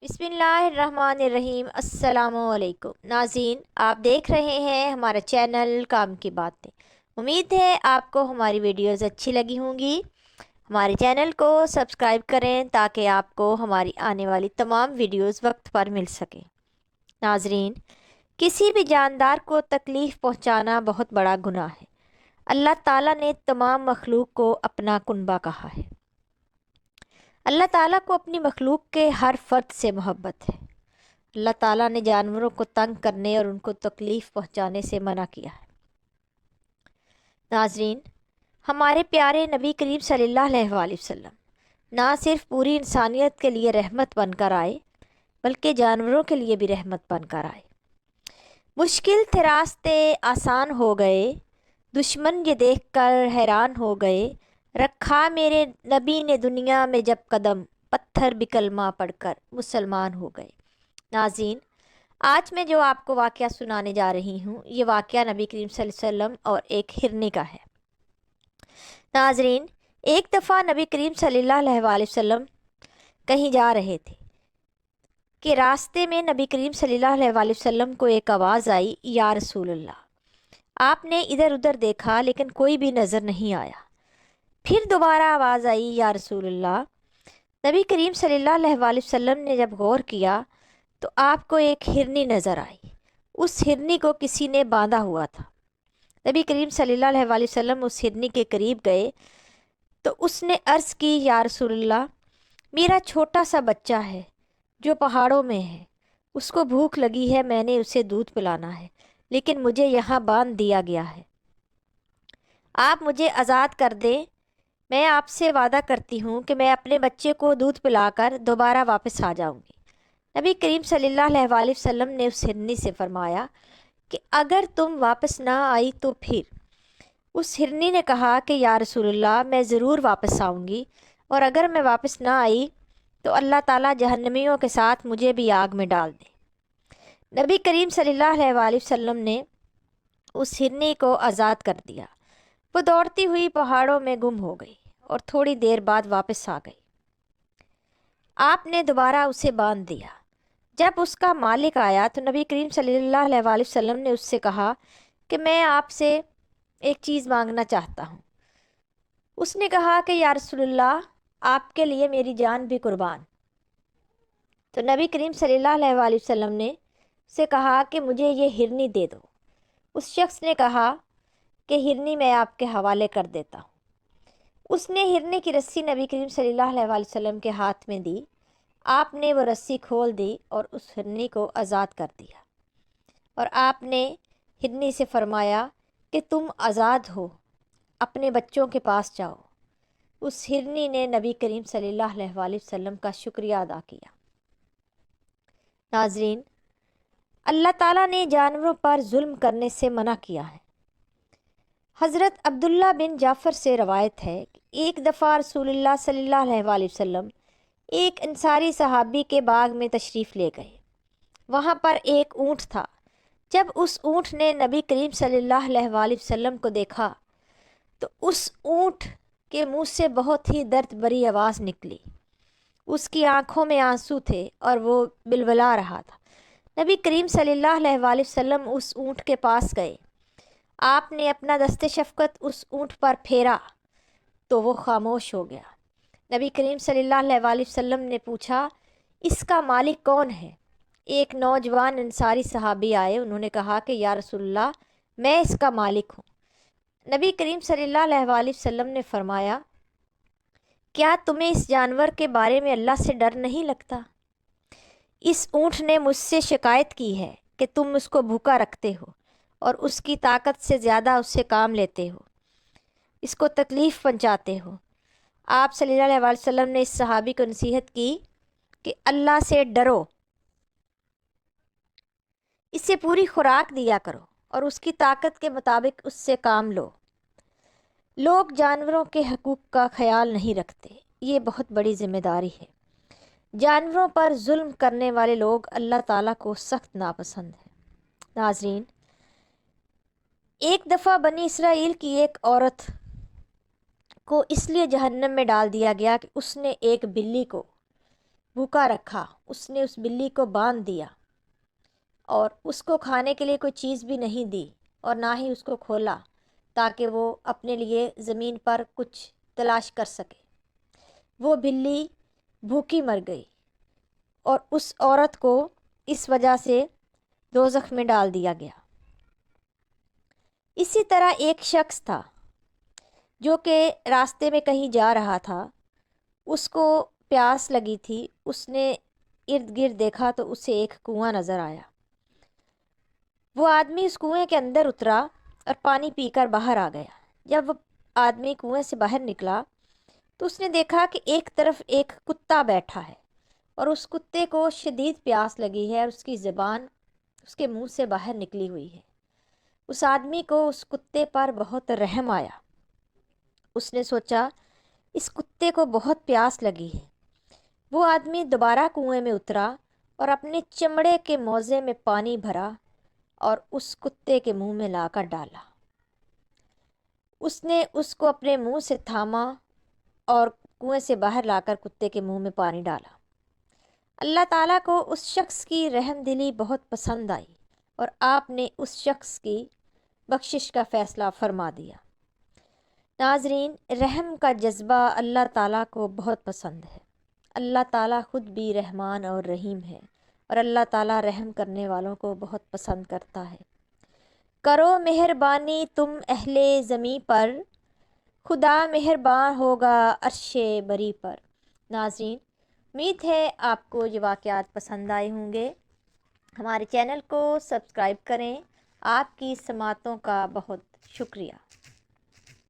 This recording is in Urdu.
بسم اللہ الرحمن الرحیم۔ السلام علیکم ناظرین، آپ دیکھ رہے ہیں ہمارا چینل کام کی باتیں۔ امید ہے آپ کو ہماری ویڈیوز اچھی لگی ہوں گی۔ ہمارے چینل کو سبسکرائب کریں تاکہ آپ کو ہماری آنے والی تمام ویڈیوز وقت پر مل سکیں۔ ناظرین، کسی بھی جاندار کو تکلیف پہنچانا بہت بڑا گناہ ہے۔ اللہ تعالیٰ نے تمام مخلوق کو اپنا کنبہ کہا ہے۔ اللہ تعالیٰ کو اپنی مخلوق کے ہر فرد سے محبت ہے۔ اللہ تعالیٰ نے جانوروں کو تنگ کرنے اور ان کو تکلیف پہنچانے سے منع کیا ہے۔ ناظرین، ہمارے پیارے نبی کریم صلی اللہ علیہ وآلہ وسلم نہ صرف پوری انسانیت کے لیے رحمت بن کر آئے بلکہ جانوروں کے لیے بھی رحمت بن کر آئے۔ مشکل تھے راستے آسان ہو گئے، دشمن یہ دیکھ کر حیران ہو گئے، رکھا میرے نبی نے دنیا میں جب قدم، پتھر بھی کلمہ پڑھ کر مسلمان ہو گئے۔ ناظرین، آج میں جو آپ کو واقعہ سنانے جا رہی ہوں، یہ واقعہ نبی کریم صلی اللہ علیہ وسلم اور ایک ہرنی کا ہے۔ ناظرین، ایک دفعہ نبی کریم صلی اللہ علیہ وآلہ وسلم کہیں جا رہے تھے کہ راستے میں نبی کریم صلی اللہ علیہ وآلہ وسلم کو ایک آواز آئی، یا رسول اللہ۔ آپ نے ادھر ادھر دیکھا لیکن کوئی بھی نظر نہیں آیا۔ پھر دوبارہ آواز آئی، یا رسول اللہ۔ نبی کریم صلی اللہ علیہ وآلہ وسلم نے جب غور کیا تو آپ کو ایک ہرنی نظر آئی۔ اس ہرنی کو کسی نے باندھا ہوا تھا۔ نبی کریم صلی اللہ علیہ وآلہ وسلم اس ہرنی کے قریب گئے تو اس نے عرض کی، یا رسول اللہ، میرا چھوٹا سا بچہ ہے جو پہاڑوں میں ہے، اس کو بھوک لگی ہے، میں نے اسے دودھ پلانا ہے لیکن مجھے یہاں باندھ دیا گیا ہے، آپ مجھے آزاد کر دیں۔ میں آپ سے وعدہ کرتی ہوں کہ میں اپنے بچے کو دودھ پلا کر دوبارہ واپس آ جاؤں گی۔ نبی کریم صلی اللہ علیہ وآلہ وسلم نے اس ہرنی سے فرمایا کہ اگر تم واپس نہ آئی تو پھر؟ اس ہرنی نے کہا کہ یا رسول اللہ، میں ضرور واپس آؤں گی، اور اگر میں واپس نہ آئی تو اللہ تعالیٰ جہنمیوں کے ساتھ مجھے بھی آگ میں ڈال دے۔ نبی کریم صلی اللہ علیہ وآلہ وسلم نے اس ہرنی کو آزاد کر دیا۔ وہ دوڑتی ہوئی پہاڑوں میں گم ہو گئی اور تھوڑی دیر بعد واپس آ گئی۔ آپ نے دوبارہ اسے باندھ دیا۔ جب اس کا مالک آیا تو نبی کریم صلی اللہ علیہ وآلہ وسلم نے اس سے کہا کہ میں آپ سے ایک چیز مانگنا چاہتا ہوں۔ اس نے کہا کہ یا رسول اللہ، آپ کے لیے میری جان بھی قربان۔ تو نبی کریم صلی اللہ علیہ وآلہ وسلم نے اسے کہا کہ مجھے یہ ہرنی دے دو۔ اس شخص نے کہا کہ ہرنی میں آپ کے حوالے کر دیتا ہوں۔ اس نے ہرنی کی رسی نبی کریم صلی اللہ علیہ وآلہ وسلم کے ہاتھ میں دی۔ آپ نے وہ رسی کھول دی اور اس ہرنی کو آزاد کر دیا، اور آپ نے ہرنی سے فرمایا کہ تم آزاد ہو، اپنے بچوں کے پاس جاؤ۔ اس ہرنی نے نبی کریم صلی اللہ علیہ وآلہ وسلم کا شکریہ ادا کیا۔ ناظرین، اللہ تعالیٰ نے جانوروں پر ظلم کرنے سے منع کیا ہے۔ حضرت عبداللہ بن جعفر سے روایت ہے کہ ایک دفعہ رسول اللہ صلی اللہ علیہ وآلہ وسلم ایک انصاری صحابی کے باغ میں تشریف لے گئے۔ وہاں پر ایک اونٹ تھا۔ جب اس اونٹ نے نبی کریم صلی اللہ علیہ وآلہ وسلم کو دیکھا تو اس اونٹ کے منہ سے بہت ہی درد بھری آواز نکلی۔ اس کی آنکھوں میں آنسو تھے اور وہ بلبلا رہا تھا۔ نبی کریم صلی اللہ علیہ وآلہ وسلم اس اونٹ کے پاس گئے۔ آپ نے اپنا دست شفقت اس اونٹ پر پھیرا تو وہ خاموش ہو گیا۔ نبی کریم صلی اللہ علیہ وآلہ وسلم نے پوچھا، اس کا مالک کون ہے؟ ایک نوجوان انصاری صحابی آئے، انہوں نے کہا کہ یا رسول اللہ، میں اس کا مالک ہوں۔ نبی کریم صلی اللہ علیہ وآلہ وسلم نے فرمایا، کیا تمہیں اس جانور کے بارے میں اللہ سے ڈر نہیں لگتا؟ اس اونٹ نے مجھ سے شکایت کی ہے کہ تم اس کو بھوکا رکھتے ہو اور اس کی طاقت سے زیادہ اس سے کام لیتے ہو، اس کو تکلیف پہنچاتے ہو۔ آپ صلی اللہ علیہ وآلہ وسلم نے اس صحابی کو نصیحت کی کہ اللہ سے ڈرو، اس سے پوری خوراک دیا کرو اور اس کی طاقت کے مطابق اس سے کام لو۔ لوگ جانوروں کے حقوق کا خیال نہیں رکھتے، یہ بہت بڑی ذمہ داری ہے۔ جانوروں پر ظلم کرنے والے لوگ اللہ تعالیٰ کو سخت ناپسند ہیں۔ ناظرین، ایک دفعہ بنی اسرائیل کی ایک عورت کو اس لیے جہنم میں ڈال دیا گیا کہ اس نے ایک بلی کو بھوکا رکھا، اس نے اس بلی کو باندھ دیا اور اس کو کھانے کے لیے کوئی چیز بھی نہیں دی اور نہ ہی اس کو کھولا تاکہ وہ اپنے لیے زمین پر کچھ تلاش کر سکے۔ وہ بلی بھوکی مر گئی اور اس عورت کو اس وجہ سے دوزخ میں ڈال دیا گیا۔ اسی طرح ایک شخص تھا جو کہ راستے میں کہیں جا رہا تھا، اس کو پیاس لگی تھی، اس نے ارد گرد دیکھا تو اسے ایک کنواں نظر آیا۔ وہ آدمی اس کنویں کے اندر اترا اور پانی پی کر باہر آ گیا۔ جب وہ آدمی کنویں سے باہر نکلا تو اس نے دیکھا کہ ایک طرف ایک کتا بیٹھا ہے اور اس کتے کو شدید پیاس لگی ہے اور اس کی زبان اس کے منہ سے باہر نکلی ہوئی ہے۔ اس آدمی کو اس کتے پر بہت رحم آیا۔ اس نے سوچا اس کتے کو بہت پیاس لگی ہے۔ وہ آدمی دوبارہ کنویں میں اترا اور اپنے چمڑے کے موزے میں پانی بھرا اور اس کتے کے منہ میں لا کر ڈالا۔ اس نے اس کو اپنے منہ سے تھاما اور کنویں سے باہر لا کر کتے کے منہ میں پانی ڈالا۔ اللہ تعالیٰ کو اس شخص کی رحم دلی بہت پسند آئی اور آپ نے اس شخص کی بخشش کا فیصلہ فرما دیا۔ ناظرین، رحم کا جذبہ اللہ تعالیٰ کو بہت پسند ہے۔ اللہ تعالیٰ خود بھی رحمان اور رحیم ہے اور اللہ تعالیٰ رحم کرنے والوں کو بہت پسند کرتا ہے۔ کرو مہربانی تم اہل زمیں پر، خدا مہربان ہوگا عرش بری پر۔ ناظرین، امید ہے آپ کو یہ واقعات پسند آئے ہوں گے۔ ہمارے چینل کو سبسکرائب کریں۔ آپ کی سماعتوں کا بہت شکریہ۔